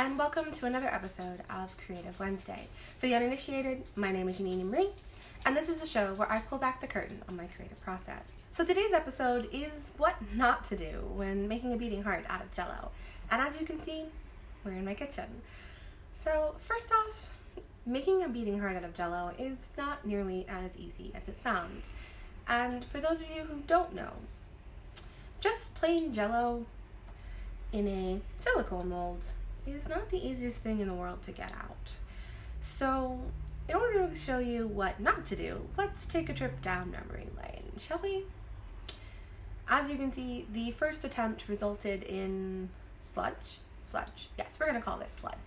and welcome to another episode of Creative Wednesday. For the uninitiated, my name is Janine Marie, and this is a show where I pull back the curtain on my creative process. So today's episode is what not to do when making a beating heart out of Jello. And as you can see, we're in my kitchen. So first off, making a beating heart out of Jello is not nearly as easy as it sounds. And for those of you who don't know, just plain Jello in a silicone mold is not the easiest thing in the world to get out. So in order to show you what not to do, let's take a trip down memory lane, shall we? As you can see, the first attempt resulted in sludge. Yes, we're gonna call this sludge.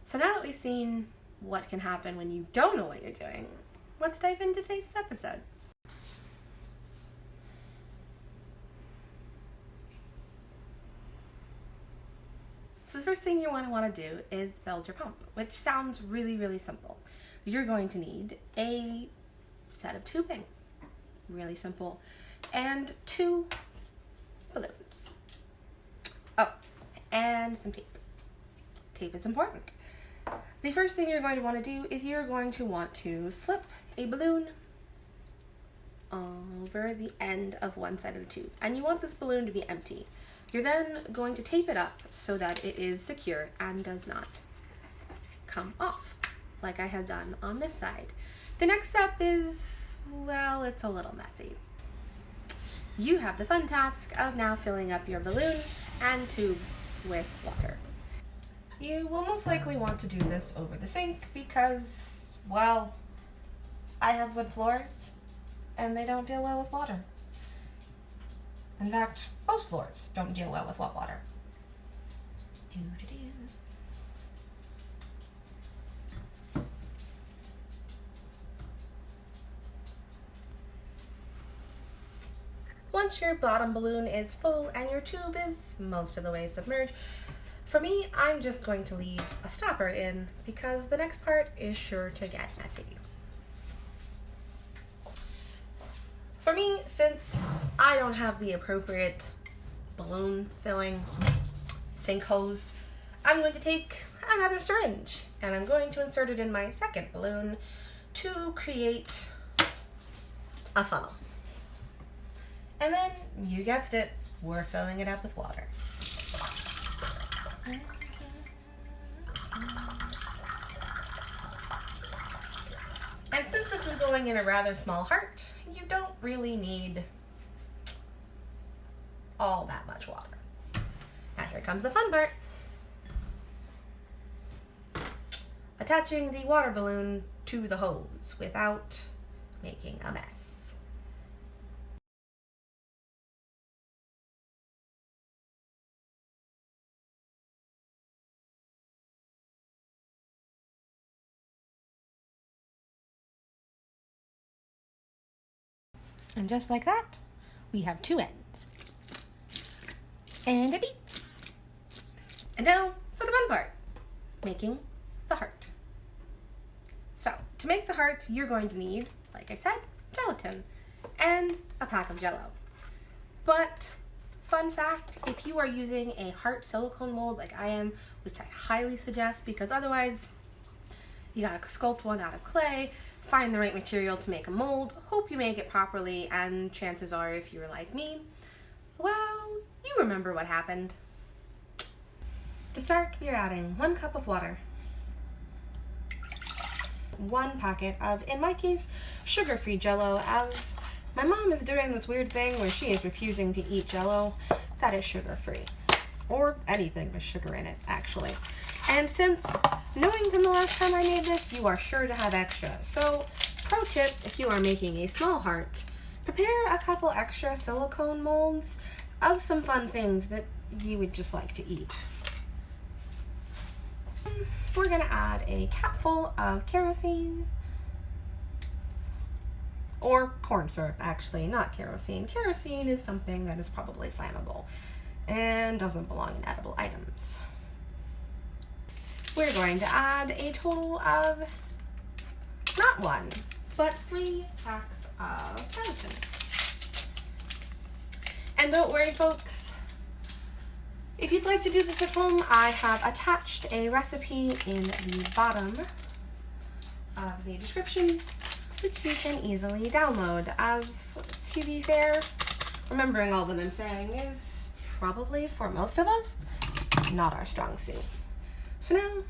So now that we've seen what can happen when you don't know what you're doing, let's dive into today's episode. So the first thing you want to do is build your pump, which sounds really simple. You're going to need a set of tubing, really simple, and 2 balloons. Oh, and some tape. Tape is important. The first thing you're going to want to do is you're going to want to slip a balloon over the end of one side of the tube, and you want this balloon to be empty. You're then going to tape it up so that it is secure and does not come off, like I have done on this side. The next step is, well, it's a little messy. You have the fun task of now filling up your balloon and tube with water. You will most likely want to do this over the sink because, well, I have wood floors and they don't deal well with water. In fact, most floors don't deal well with wet water. Once your bottom balloon is full and your tube is most of the way submerged, for me, I'm just going to leave a stopper in because the next part is sure to get messy. For me, since I don't have the appropriate balloon filling sink hose, I'm going to take another syringe and I'm going to insert it in my second balloon to create a funnel. And then, you guessed it, we're filling it up with water. And since this is going in a rather small heart, you don't really need all that much water. Now here comes the fun part. Attaching the water balloon to the hose without making a mess. And just like that, we have 2 ends. And it beats. And now for the fun part, making the heart. So to make the heart, you're going to need, like I said, gelatin and a pack of Jello. But fun fact, if you are using a heart silicone mold like I am, which I highly suggest because otherwise you gotta sculpt one out of clay, find the right material to make a mold, hope you make it properly, and chances are, if you're like me, well, you remember what happened. To start, we are adding 1 cup of water, 1 packet of, in my case, sugar-free Jello, as my mom is doing this weird thing where she is refusing to eat Jello that is sugar-free. Or anything with sugar in it, actually. And since, knowing from the last time I made this, you are sure to have extra. So, pro tip, if you are making a small heart, prepare a couple extra silicone molds of some fun things that you would just like to eat. We're gonna add a capful of kerosene, or corn syrup, actually, not kerosene. Kerosene is something that is probably flammable and doesn't belong in edible items. We're going to add a total of not 1, but 3 packs of gelatin. And don't worry, folks, If you'd like to do this at home, I have attached a recipe in the bottom of the description, which you can easily download. As to be fair, remembering all that I'm saying is probably, for most of us, not our strong suit. So now,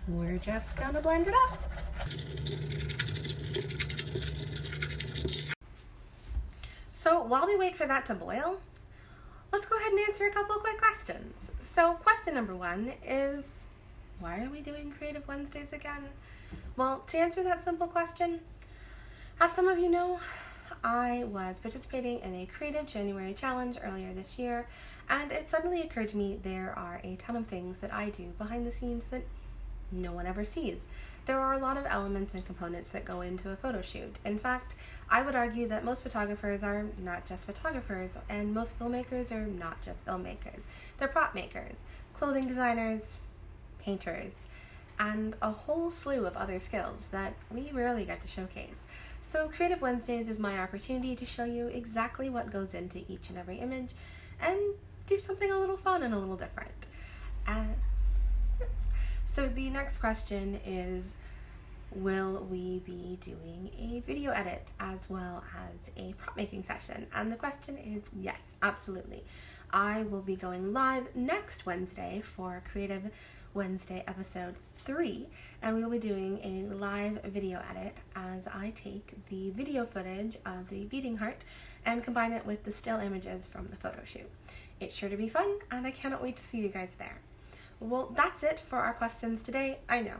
we're just gonna blend it up. So while we wait for that to boil, let's go ahead and answer a couple quick questions. So question number one is, why are we doing Creative Wednesdays again? Well, to answer that simple question, as some of you know, I was participating in a Creative January challenge earlier this year, and it suddenly occurred to me there are a ton of things that I do behind the scenes that no one ever sees. There are a lot of elements and components that go into a photo shoot. In fact, I would argue that most photographers are not just photographers, and most filmmakers are not just filmmakers. They're prop makers, clothing designers, painters, and a whole slew of other skills that we rarely get to showcase. So Creative Wednesdays is my opportunity to show you exactly what goes into each and every image and do something a little fun and a little different. So the next question is, will we be doing a video edit as well as a prop making session? And the question is yes, absolutely. I will be going live next Wednesday for Creative Wednesday episode 3, and we will be doing a live video edit as I take the video footage of the beating heart and combine it with the still images from the photo shoot. It's sure to be fun, and I cannot wait to see you guys there. Well, that's it for our questions today. I know,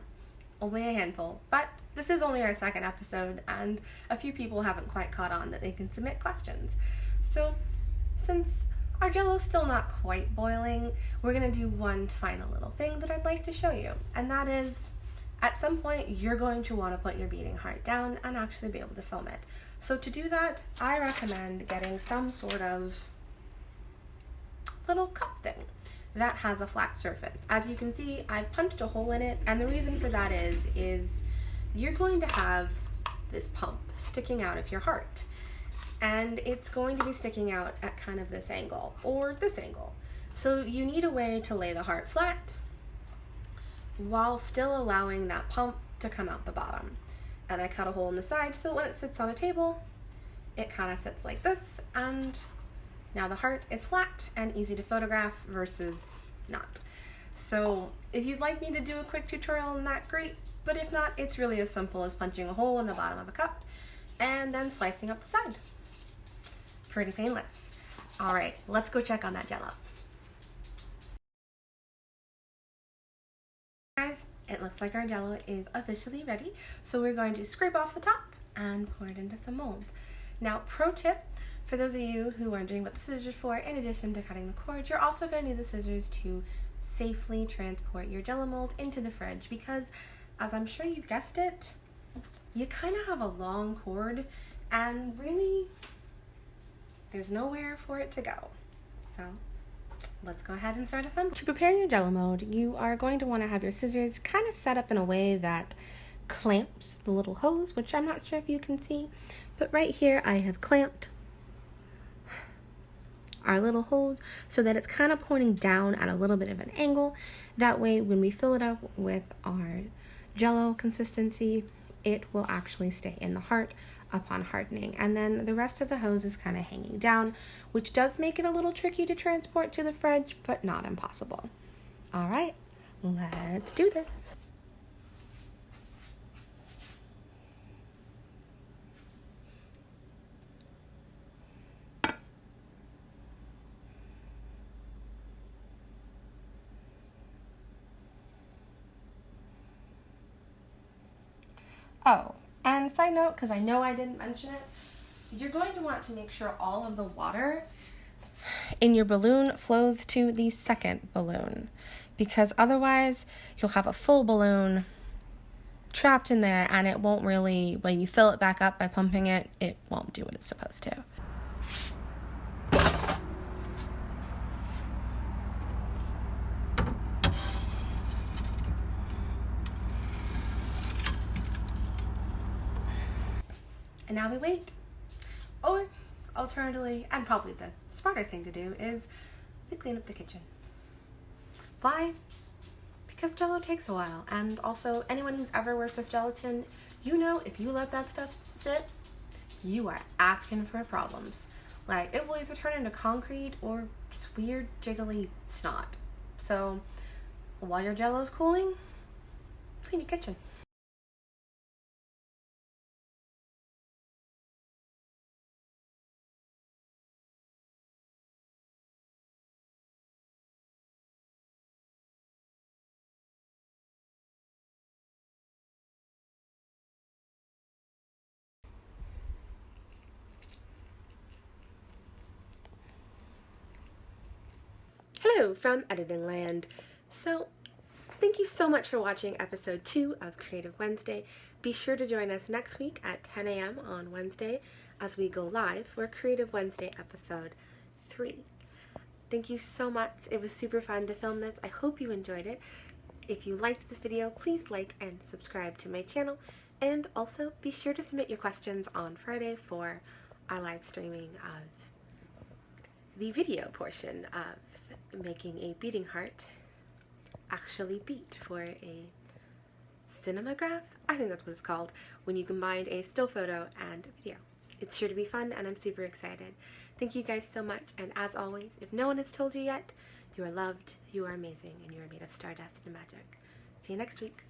only a handful, but this is only our second episode, and a few people haven't quite caught on that they can submit questions. So, since our Jello's still not quite boiling, we're gonna do one final little thing that I'd like to show you, and that is, at some point, you're going to want to put your beating heart down and actually be able to film it. So to do that, I recommend getting some sort of little cup thing that has a flat surface. As you can see, I've punched a hole in it, and the reason for that is you're going to have this pump sticking out of your heart, and it's going to be sticking out at kind of this angle or this angle. So you need a way to lay the heart flat while still allowing that pump to come out the bottom. And I cut a hole in the side so when it sits on a table, it kind of sits like this, and now the heart is flat and easy to photograph versus not. So if you'd like me to do a quick tutorial on that, great, but if not, it's really as simple as punching a hole in the bottom of a cup and then slicing up the side. Pretty painless. All right, let's go check on that Jello. Guys, it looks like our Jello is officially ready, so we're going to scrape off the top and pour it into some mold. Now, pro tip, for those of you who are wondering what the scissors are for, in addition to cutting the cord, you're also going to need the scissors to safely transport your Jello mold into the fridge because, as I'm sure you've guessed it, you kind of have a long cord and really there's nowhere for it to go. So let's go ahead and start assembling. To prepare your Jello mold, you are going to want to have your scissors kind of set up in a way that clamps the little hose, which I'm not sure if you can see, but right here I have clamped our little hole so that it's kind of pointing down at a little bit of an angle. That way when we fill it up with our Jello consistency, it will actually stay in the heart upon hardening. And then the rest of the hose is kind of hanging down, which does make it a little tricky to transport to the fridge, but not impossible. All right, let's do this. Oh, and side note, because I know I didn't mention it, you're going to want to make sure all of the water in your balloon flows to the second balloon, because otherwise you'll have a full balloon trapped in there and it won't really, when you fill it back up by pumping it, it won't do what it's supposed to. And now we wait. Or alternatively, and probably the smarter thing to do, is we clean up the kitchen. Why? Because Jello takes a while, and also anyone who's ever worked with gelatin, you know if you let that stuff sit, you are asking for problems. Like, it will either turn into concrete or weird jiggly snot. So, while your Jello's cooling, clean your kitchen. Hello from Editing Land. So, thank you so much for watching episode 2 of Creative Wednesday. Be sure to join us next week at 10 a.m. on Wednesday as we go live for Creative Wednesday episode 3. Thank you so much. It was super fun to film this. I hope you enjoyed it. If you liked this video, please like and subscribe to my channel. And also be sure to submit your questions on Friday for our live streaming of the video portion of making a beating heart actually beat for a cinemograph. I think that's what it's called, when you combine a still photo and video. It's sure to be fun, and I'm super excited. Thank you guys so much, and as always, if no one has told you yet, you are loved, you are amazing, and you are made of stardust and magic. See you next week.